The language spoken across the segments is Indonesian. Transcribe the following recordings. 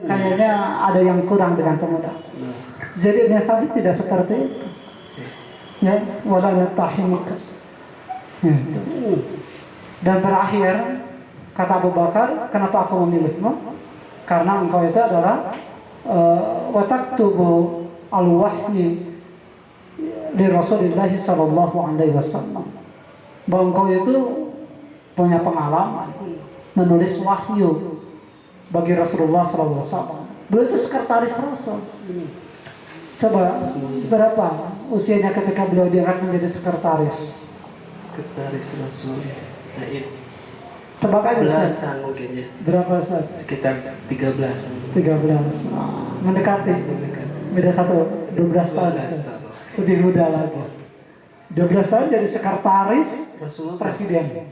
kayaknya ada yang kurang dengan pemuda. Zaid bin Thabit tidak seperti itu. Ya, wala natahimuk. Dan terakhir kata Abu Bakar, kenapa aku memilihmu? Karena engkau itu adalah wataktubu al-wahyi di Rasulullah sallallahu alaihi wasallam. Bahwa engkau itu punya pengalaman menulis wahyu bagi Rasulullah sallallahu alaihi wasallam. Beliau itu sekretaris Rasul. Coba berapa usianya ketika beliau diangkat menjadi sekretaris? Sekretaris Rasul Said. Tebak aja belasan mungkin ya. Berapa saat? Sekitar 13-an. 13. Mendekati. Beda 12 tahun. Lebih muda lagi. 12 tahun jadi sekretaris presiden.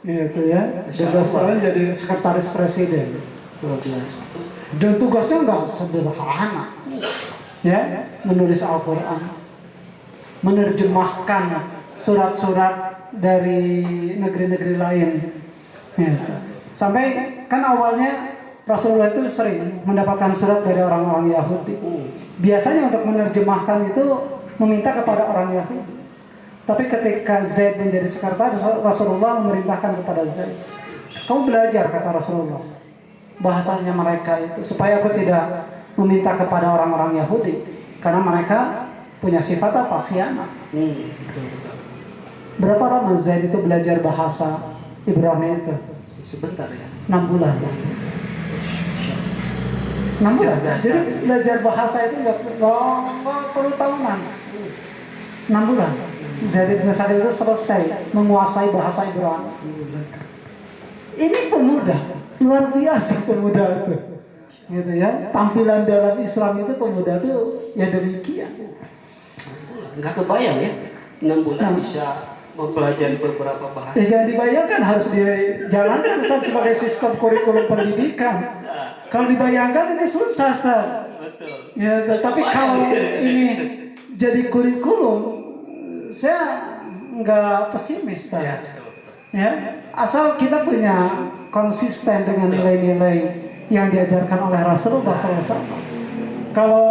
Gitu ya. 12 tahun jadi sekretaris presiden. 12. Dan tugasnya enggak sederhana. Ya, menulis Al-Qur'an. Menerjemahkan surat-surat dari negeri-negeri lain. Ya. Sampai kan awalnya Rasulullah itu sering mendapatkan surat dari orang-orang Yahudi. Biasanya untuk menerjemahkan itu meminta kepada orang Yahudi. Tapi ketika Zaid menjadi sekretaris, Rasulullah memerintahkan kepada Zaid, kamu belajar, kata Rasulullah, bahasanya mereka itu, supaya aku tidak meminta kepada orang-orang Yahudi, karena mereka punya sifat apa? Khianat. Berapa lama Zaid itu belajar bahasa Ibrani itu? Sebentar ya. 6 bulan. 6 bulan. Jadi belajar bahasa itu nggak perlu tahunan. 6 bulan. Zaid bin Thabit itu selesai menguasai bahasa Ibrani. Ini pemuda, luar biasa pemuda itu. Gitu ya. Tampilan dalam Islam itu pemuda itu ya demikian. Enggak kebayang ya. 6 bulan bisa mempelajari beberapa bahasa. Ya jangan dibayangkan, harus dijalankan sebagai sistem kurikulum pendidikan. Kalau dibayangkan ini susah, Ustaz. Betul. Ya, tapi kalau ini jadi kurikulum, saya nggak pesimis, Ustaz. Ya, betul. Ya, asal kita punya konsisten dengan nilai-nilai yang diajarkan oleh Rasulullah SAW. Kalau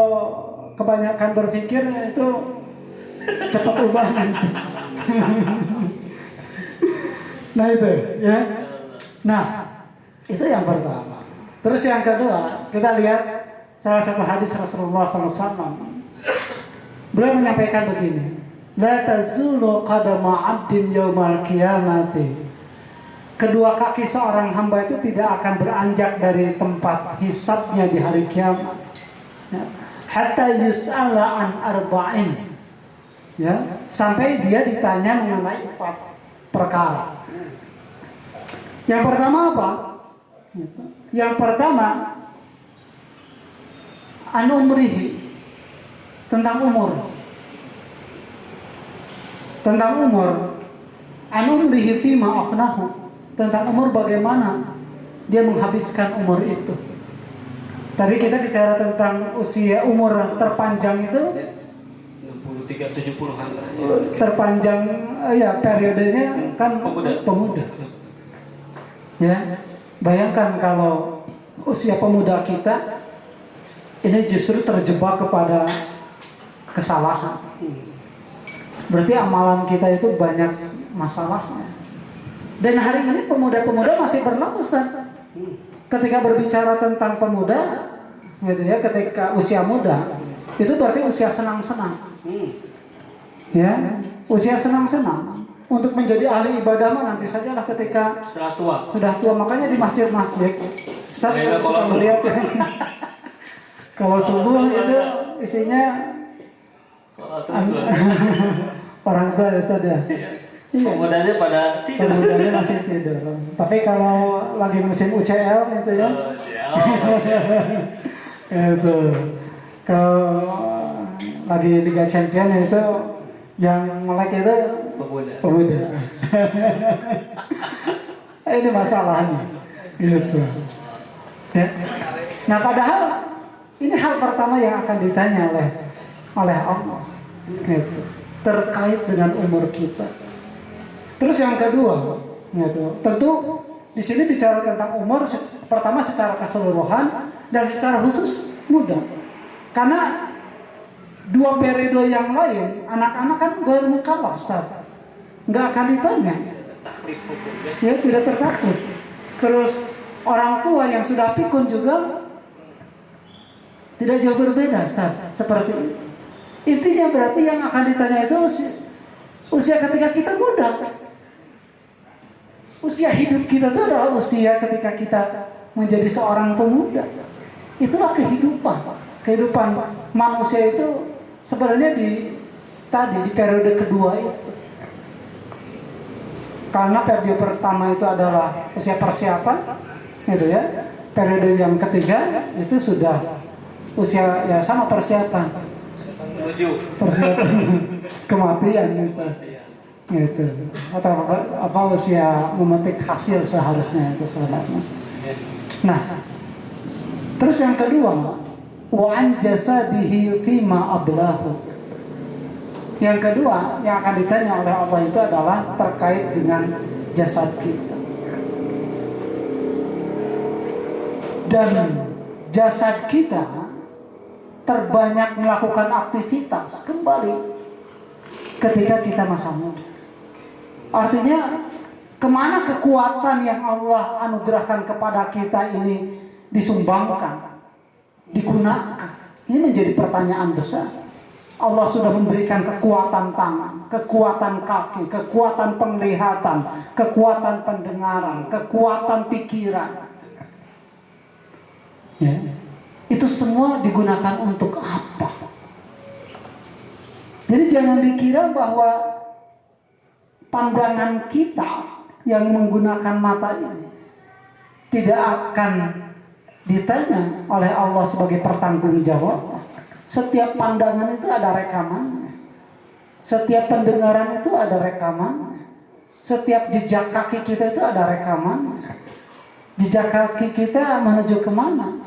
kebanyakan berpikir itu cepat ubah. Nah itu ya. Nah itu yang pertama. Terus yang kedua, kita lihat salah satu hadis Rasulullah SAW. Beliau menyampaikan begini, la tazulu qadama 'abdin yaumal qiyamati. Kedua kaki seorang hamba itu tidak akan beranjak dari tempat hisabnya di hari kiamat. Ya. Hatta yus'ala an arba'in. Ya, sampai dia ditanya mengenai 4 perkara. Yang pertama apa? Yang pertama an-umrihi, tentang umur. Tentang umur. An-umrihi fima afnahu, tentang umur bagaimana dia menghabiskan umur itu. Tadi kita bicara tentang usia umur terpanjang itu 70-an lah. Terpanjang ya periodenya kan pemuda. Ya, bayangkan kalau usia pemuda kita ini justru terjebak kepada kesalahan. Berarti amalan kita itu banyak masalahnya. Dan hari ini pemuda-pemuda masih berlaku, Ustaz. Ketika berbicara tentang pemuda, gitu ya, ketika usia muda, itu berarti usia senang-senang. Ya, usia senang-senang. Untuk menjadi ahli ibadah mah nanti sajalah ketika sudah tua. Makanya di masjid-masjid saya suka melihat ya. Kalau subuh itu isinya orang tua ya sudah. Iya. Pemudanya pada tidur. Pemudanya masih tidur. Tapi kalau lagi musim UCL gitu ya. Itu. Kalau lagi Liga Champion itu yang melek itu pemuda. Ini masalahnya gitu ya. Nah padahal ini hal pertama yang akan ditanya oleh Allah gitu, terkait dengan umur kita. Terus yang kedua gitu, tentu Di sini bicara tentang umur, pertama secara keseluruhan dan secara khusus muda. Karena dua periode yang lain, anak-anak kan gak mukallaf, Ustaz. Nggak akan ditanya. Taklif hukumnya. Ya, tidak tertaklif. Terus orang tua yang sudah pikun juga tidak jauh berbeda, Ustaz. Seperti itu. Intinya berarti yang akan ditanya itu usia ketika kita muda. Usia hidup kita itu adalah usia ketika kita menjadi seorang pemuda. Itulah kehidupan. Kehidupan manusia itu sebenarnya di periode kedua itu. Karena periode pertama itu adalah usia persiapan, gitu ya. Periode yang ketiga itu sudah usia ya sama persiapan. Menuju Persiapan kematian gitu. Gitu. Atau apa usia memetik hasil seharusnya itu sebenarnya. Nah, terus yang kedua, wa an jasadihi fima ablahu. Yang kedua yang akan ditanya oleh Allah itu adalah terkait dengan jasad kita. Dan jasad kita terbanyak melakukan aktivitas kembali ketika kita masa muda. Artinya kemana kekuatan yang Allah anugerahkan kepada kita ini disumbangkan, digunakan? Ini menjadi pertanyaan besar. Allah sudah memberikan kekuatan tangan, kekuatan kaki, kekuatan penglihatan, kekuatan pendengaran, kekuatan pikiran. Ya. Itu semua digunakan untuk apa? Jadi jangan dikira bahwa pandangan kita yang menggunakan mata ini tidak akan ditanya oleh Allah sebagai pertanggungjawab. Setiap pandangan itu ada rekamannya. Setiap pendengaran itu ada rekamannya. Setiap jejak kaki kita itu ada rekamannya. Jejak kaki kita menuju kemana?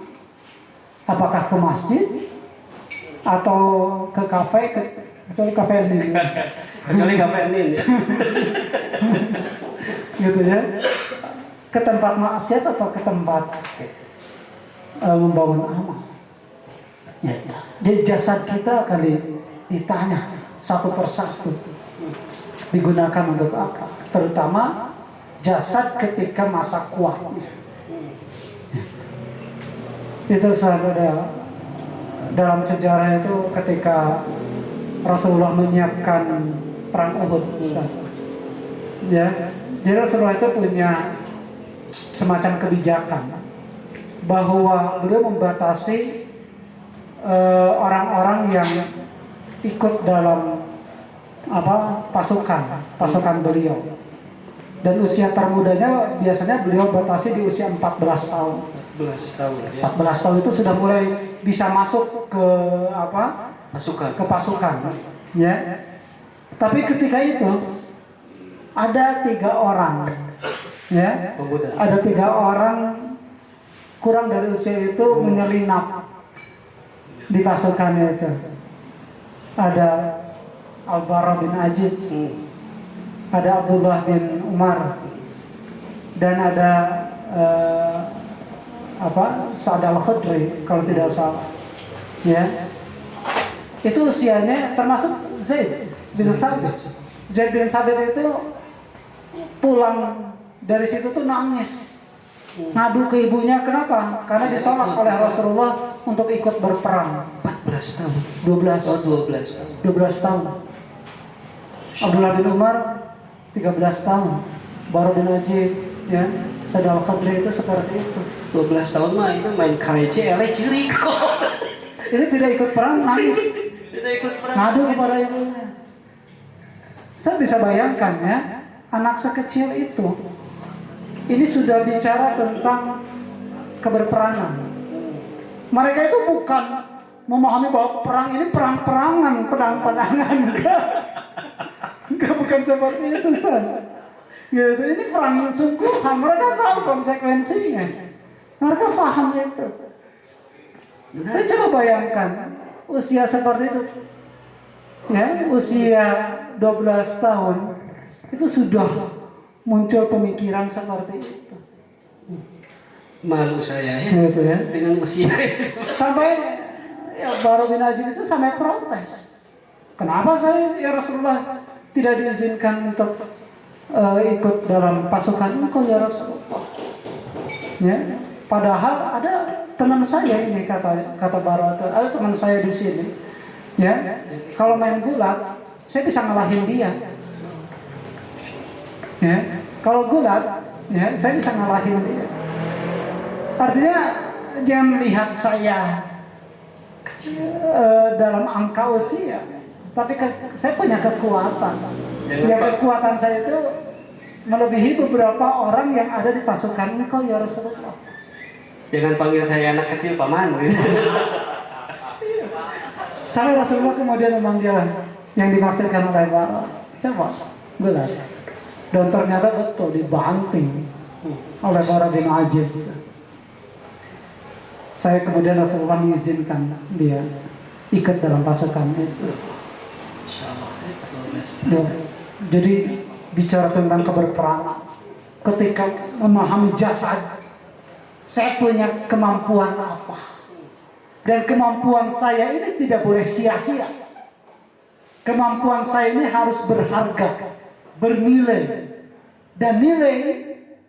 Apakah ke masjid atau ke kafe? Kecuali kafe ini. kecuali kafein ya. Gitu ya. Ke tempat maksiat atau ke tempat membangun amal. Ya. Jadi jasad kita akan ditanya satu persatu. Digunakan untuk apa? Terutama jasad ketika masa kuatnya. Itu sahabat, dalam sejarah itu ketika Rasulullah menyiapkan perang Uhud, ya, jadi Rasulullah itu punya semacam kebijakan bahwa beliau membatasi orang-orang yang ikut dalam pasukan beliau. Dan usia termudanya biasanya beliau batasi di usia 14 tahun. 14 tahun ya. 14 tahun itu sudah mulai bisa masuk ke pasukan, ya. Tapi ketika itu ada 3 orang, ya, Pemuda. ada 3 orang kurang dari usia itu menyelinap di pasukannya itu. Ada Al-Bara bin Ajib, ada Abdullah bin Umar, dan ada Sa'ad al-Khudri kalau tidak salah, ya. Itu usianya termasuk Zaid bin Thabit. Zaid bin Thabit itu pulang dari situ tuh nangis, ngadu ke ibunya. Kenapa? Karena ditolak oleh Rasulullah untuk ikut berperang. 14 tahun. 12 tahun. 12 tahun. Abdullah bin Umar 13 tahun. Bara bin Ajib, ya, Sa'ad al-Khudri itu seperti itu. 12 tahun mah itu main karece ciri kok. Ini tidak ikut perang, nangis. Tidak ikut perang. Ngadu kepada ibunya. Saya bisa bayangkan ya, anak sekecil itu ini sudah bicara tentang keberperangan. Mereka itu bukan memahami bahwa perang ini perang-perangan, pedang-pedangan. Enggak, bukan seperti itu, Ustaz. Gitu, ini perang sungguhan. Mereka tahu konsekuensinya. Mereka paham itu. Saya coba bayangkan usia seperti itu. Ya, usia 12 tahun itu sudah muncul pemikiran seperti itu. Malu saya ya. Gitu ya. Dengan usia. Sampai ya Bara bin Azib itu sampai protes. Kenapa saya ya Rasulullah tidak diizinkan untuk ikut dalam pasukan engkau ya Rasulullah? Ya, padahal ada teman saya ini kata Bara, ada teman saya di sini. Ya, kalau main gulat saya bisa ngalahin dia. Ya, kalau gulat ya saya bisa ngalahin dia. Artinya jangan lihat saya dalam angka usia, tapi saya punya kekuatan. Ya kekuatan saya itu melebihi beberapa orang yang ada di pasukan engkau ya Rasulullah. Jangan panggil saya anak kecil paman gitu. Sampai Rasulullah kemudian memanggil yang dimaksudkan oleh Bara, coba gulat. Dan ternyata betul dibanting oleh Bara bin Azib. Saya kemudian Rasulullah mengizinkan dia ikut dalam pasukan itu. Ya, jadi bicara tentang keberperangan, ketika memahami jasad, saya punya kemampuan apa, dan kemampuan saya ini tidak boleh sia-sia. Kemampuan saya ini harus berharga, bernilai, dan nilai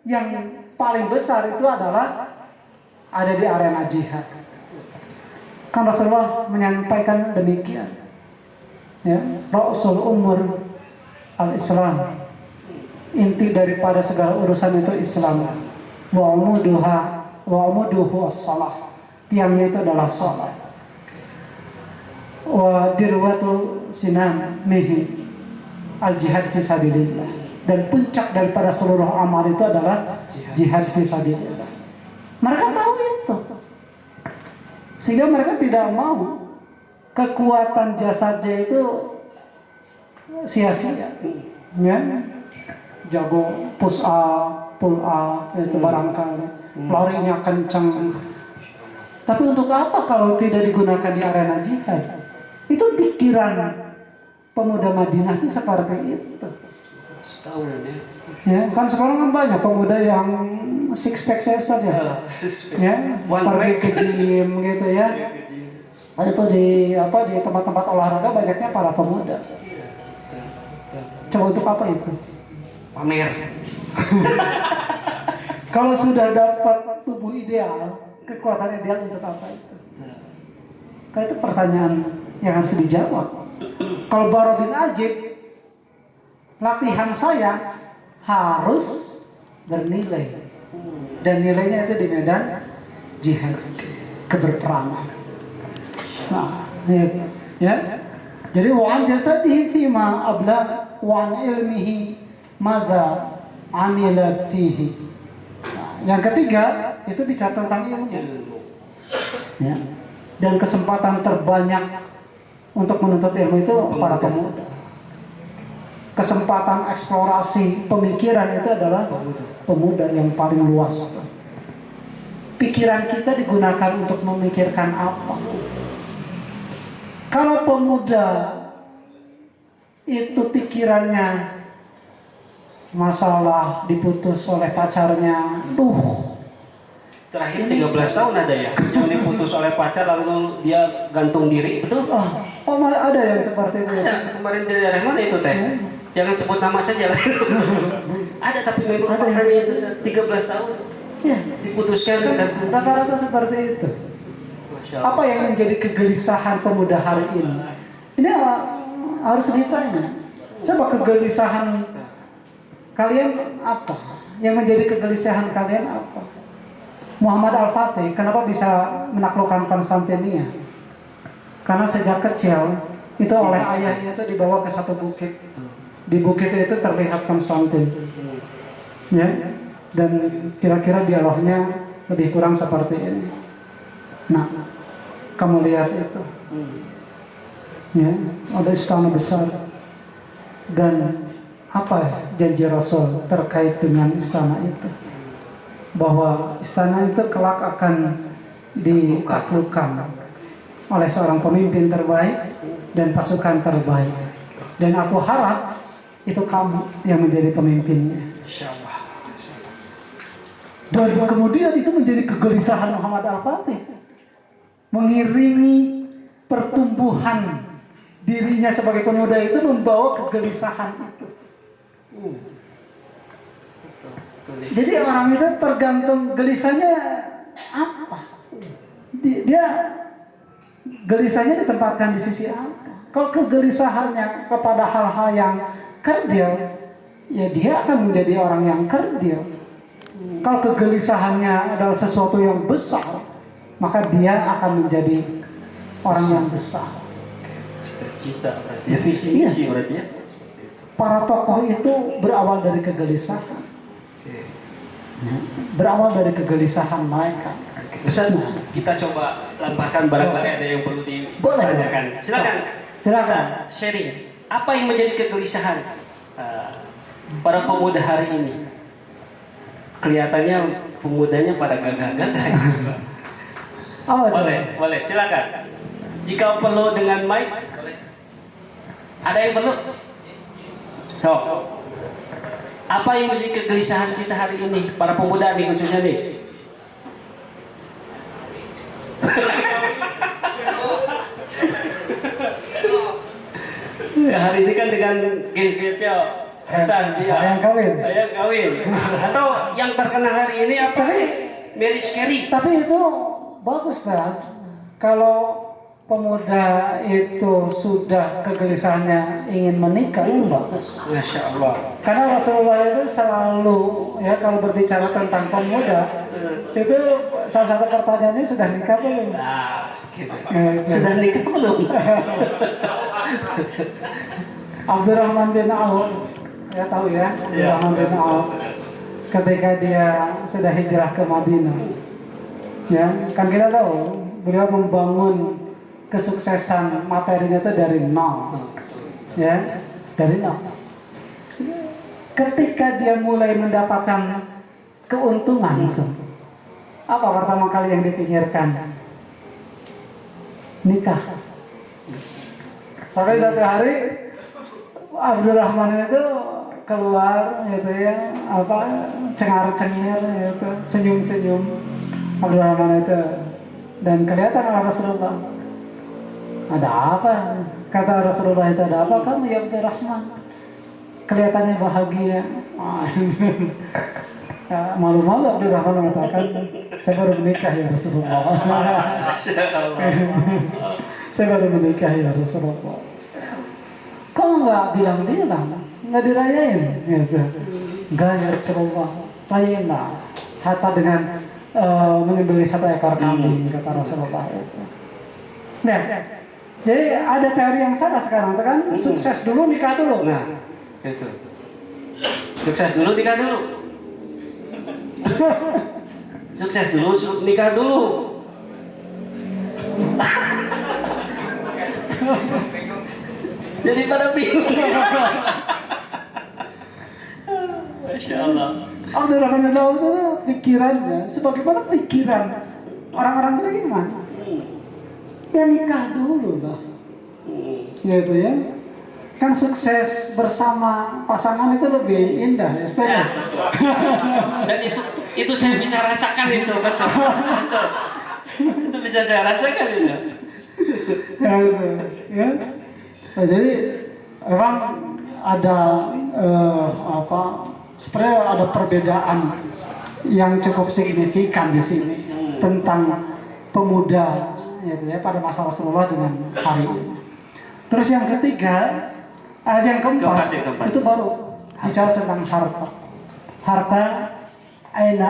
yang paling besar itu adalah ada di arena jihad. Kan Rasulullah menyampaikan demikian. Ya, Rasul umur al-Islam. Inti daripada segala urusan itu Islam. Wa umuduhu as-salah. Tiangnya itu adalah salat. Wa dirwatu sinamihi al-jihad fi sabilillah. Dan puncak daripada seluruh amal itu adalah jihad fi sabilillah. Mereka tahu itu, sehingga mereka tidak mau kekuatan jasadnya itu sia-sia. Ya, jago push up, pull up itu barangkali, larinya kencang. Tapi untuk apa kalau tidak digunakan di arena jihad? Itu pikiran pemuda Madinah itu seperti itu. Ya, kan sekarang kan banyak pemuda yang six pack saja, ya, pergi ke gym gitu ya. Itu di tempat-tempat olahraga banyaknya para pemuda. Coba untuk apa itu? Pamer. Kalau sudah dapat tubuh ideal, kekuatan ideal untuk apa itu? Kan itu pertanyaan yang harus dijawab. Kalau Bara bin Azib, latihan saya harus bernilai. Dan nilainya itu di medan jihad, keberperangan. Nah, ya. Jadi wa an jasadihi fima abla wa an ilmihi madza amila fihi. Nah, yang ketiga itu bicara tentang ilmu. Ya. Dan kesempatan terbanyak untuk menuntut ilmu itu para pemuda. Kesempatan eksplorasi pemikiran itu adalah pemuda yang paling luas. Pikiran kita digunakan untuk memikirkan apa? Kalau pemuda itu pikirannya masalah diputus oleh pacarnya, terakhir 13 tahun ada ya yang diputus oleh pacar lalu dia gantung diri, betul? Oh, ada yang seperti itu. Ada, kemarin di daerah mana itu teh? Jangan sebut nama saja lah. Ada, tapi memang pacarnya itu 13 tahun ya, diputuskan gantung. Rata-rata seperti itu. Apa yang menjadi kegelisahan pemuda hari ini? Ini harus ditanya. Coba kegelisahan kalian apa? Yang menjadi kegelisahan kalian apa? Muhammad Al-Fatih kenapa bisa menaklukkan Konstantinia? Karena sejak kecil itu oleh ayahnya itu dibawa ke satu bukit. Di bukit itu terlihat Konstantin. Ya. Dan kira-kira dialognya lebih kurang seperti ini. Nah, kamu lihat itu. Ya, ada istana besar. Dan apa janji Rasul terkait dengan istana itu? Bahwa istana itu kelak akan ditaklukkan oleh seorang pemimpin terbaik dan pasukan terbaik. Dan aku harap itu kamu yang menjadi pemimpinnya. Dan kemudian itu menjadi kegelisahan Muhammad Al-Fatih, mengiringi pertumbuhan dirinya sebagai pemuda itu, membawa kegelisahan itu. Jadi orang itu tergantung gelisahnya apa. Dia gelisahnya ditempatkan di sisi apa. Kalau kegelisahannya kepada hal-hal yang kerdil, ya dia akan menjadi orang yang kerdil. Kalau kegelisahannya adalah sesuatu yang besar, maka dia akan menjadi orang yang besar. Cita-cita berarti ya, visi misi berarti ya. Para tokoh itu berawal dari kegelisahan. Berawal dari kegelisahan mereka. Ustaz, kita coba lemparkan barangkali ada yang perlu ditanyakan. Silakan. Sharing. Apa yang menjadi kegelisahan para pemuda hari ini? Kelihatannya pemudanya pada gagah-gagah. Boleh, silakan. Jika perlu dengan mic, boleh. Ada yang perlu? So, apa yang menjadi kegelisahan kita hari ini, para pemuda nih khususnya nih? Ya, hari ini kan dengan Gen Z-nya, yang kawin. Atau yang terkenal hari ini apa? Mary Carey. Tapi itu bagus lah. Kalau pemuda itu sudah kegelisahannya ingin menikah, itu bagus. Masya Allah. Karena Rasulullah itu selalu, ya kalau berbicara tentang pemuda, itu salah satu pertanyaannya sudah nikah belum? Nah, gitu. Sudah nikah belum? Abdurrahman bin Auf, ya tahu ya, Abdurrahman bin Auf, ketika dia sudah hijrah ke Madinah, ya kan kita tahu beliau membangun kesuksesan materinya itu dari nol, ya dari nol. Ketika dia mulai mendapatkan keuntungan, apa pertama kali yang dipikirkan? Nikah. Sampai satu hari Abdurrahman itu keluar, gitu ya, cengar-cengir, gitu, senyum-senyum Abdurrahman itu, dan kelihatan oleh Rasulullah. Ada apa? Kata Rasulullah itu, ada apa kamu ya Abdurrahman? Kelihatannya bahagia. Malu-malu Abdurrahman mengatakan, saya baru menikah ya Rasulullah. Saya baru menikah ya Rasulullah. Kok nggak bilang-bilang, nggak dirayain? Gitu. Nggak ya Rasulullah, rayain lah. Hatta dengan menyembelih satu ekor kambing, kata Rasulullah itu. Nah, jadi ada teori yang salah sekarang, kan? Sukses dulu, nikah dulu. Nah, itu. Sukses dulu, nikah dulu. Sukses dulu, nikah dulu. Jadi pada bingung. Masya Allah. Abdurrahman bin Auf itu pikirannya sebagaimana pikiran orang-orang beriman. Ya nikah dulu lah. Gitu ya. Kan sukses bersama pasangan itu lebih indah ya. Ya, dan itu saya bisa rasakan itu, betul. Itu bisa saya rasakan itu. Ya. Nah, jadi memang ada sebenarnya ada perbedaan yang cukup signifikan di sini tentang pemuda, ya, pada masa Rasulullah dengan hari ini. Terus yang ketiga, yang keempat. Itu baru bicara tentang harta. Harta aina